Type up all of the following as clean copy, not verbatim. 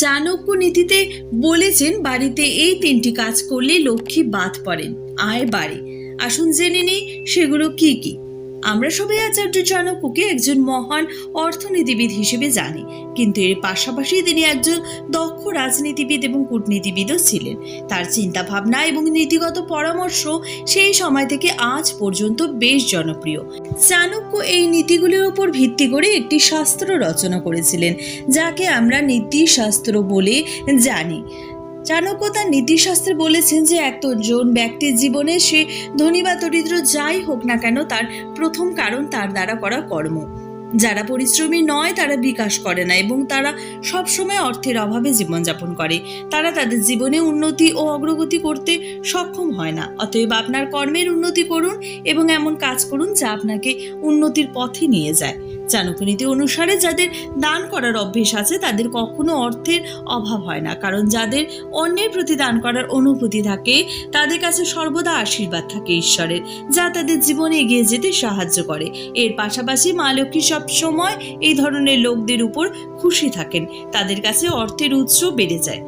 চাণক্য নীতিতে বলেছেন বাড়িতে এই তিনটি কাজ করলে লক্ষ্মী বাদ পড়েন, আয় বাড়ে। আসুন জেনে নিই সেগুলো কি কি। আমরা সবাই আচার্য চাণক্যকে একজন মহান অর্থনীতিবিদ হিসেবে জানি, কিন্তু এর পাশাপাশি তিনি একজন দক্ষ রাজনীতিবিদ এবং কূটনীতিবিদও ছিলেন। তার চিন্তা ভাবনা এবং নীতিগত পরামর্শ সেই সময় থেকে আজ পর্যন্ত বেশ জনপ্রিয়। চাণক্য এই নীতিগুলির উপর ভিত্তি করে একটি শাস্ত্র রচনা করেছিলেন, যাকে আমরা নীতিশাস্ত্র বলে জানি। চাণক্য তার নীতিশাস্ত্রে বলেছেন যে একজন ব্যক্তির জীবনে সে ধনী বা দরিদ্র যাই হোক না কেন, তার প্রথম কারণ তার দ্বারা করা কর্ম। যারা পরিশ্রমী নয় তারা বিকাশ করে না এবং তারা সবসময় অর্থের অভাবে জীবনযাপন করে। তারা তাদের জীবনে উন্নতি ও অগ্রগতি করতে সক্ষম হয় না। অতএব আপনার কর্মের উন্নতি করুন এবং এমন কাজ করুন যা আপনাকে উন্নতির পথে নিয়ে যায়। চাণক্য নীতি অনুসারে যাদের দান করার অভ্যেস আছে তাদের কখনো অর্থের অভাব হয় না, কারণ যাদের অন্যের প্রতি দান করার অনুভূতি থাকে তাদের কাছে সর্বদা আশীর্বাদ থাকে ঈশ্বরের, যা তাদের জীবনে এগিয়ে যেতে সাহায্য করে। এর পাশাপাশি মা লক্ষ্মী সব সময় এই ধরনের লোকদের উপর খুশি থাকেন, তাদের কাছে অর্থের উৎস বেড়ে যায়।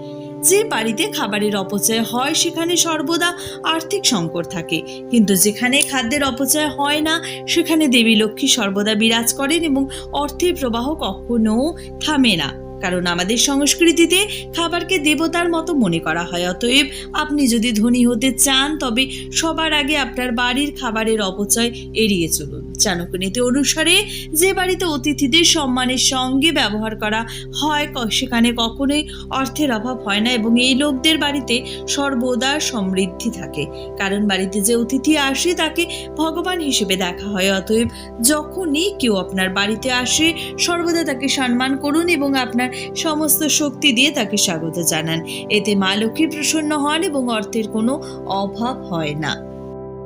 যে বাড়িতে খাবারের অপচয় হয় সেখানে সর্বদা আর্থিক সংকট থাকে, কিন্তু যেখানে খাদ্যের অপচয় হয় না সেখানে দেবী লক্ষ্মী সর্বদা বিরাজ করেন এবং অর্থের প্রবাহ কখনো থামে না, কারণ আমাদের সংস্কৃতিতে খাবারকে দেবতার মতো মনে করা হয়। অতএব আপনি যদি ধনী হতে চান তবে সবার আগে আপনার বাড়ির খাবারের অপচয় এড়িয়ে চলুন। চাণক্য নীতি অনুসারে যে বাড়িতে অতিথিদের সম্মানের সঙ্গে ব্যবহার করা হয় সেখানে কখনোই অর্থের অভাব হয় না এবং এই লোকদের বাড়িতে সর্বদা সমৃদ্ধি থাকে, কারণ বাড়িতে যে অতিথি আসে তাকে ভগবান হিসেবে দেখা হয়। অতএব যখনই কেউ আপনার বাড়িতে আসে সর্বদা তাকে সম্মান করুন এবং আপনার সমস্ত শক্তি দিয়ে তাকে স্বাগত জানান। এতে মা লক্ষ্মী প্রসন্ন হন এবং অর্থের কোনো অভাব হয় না।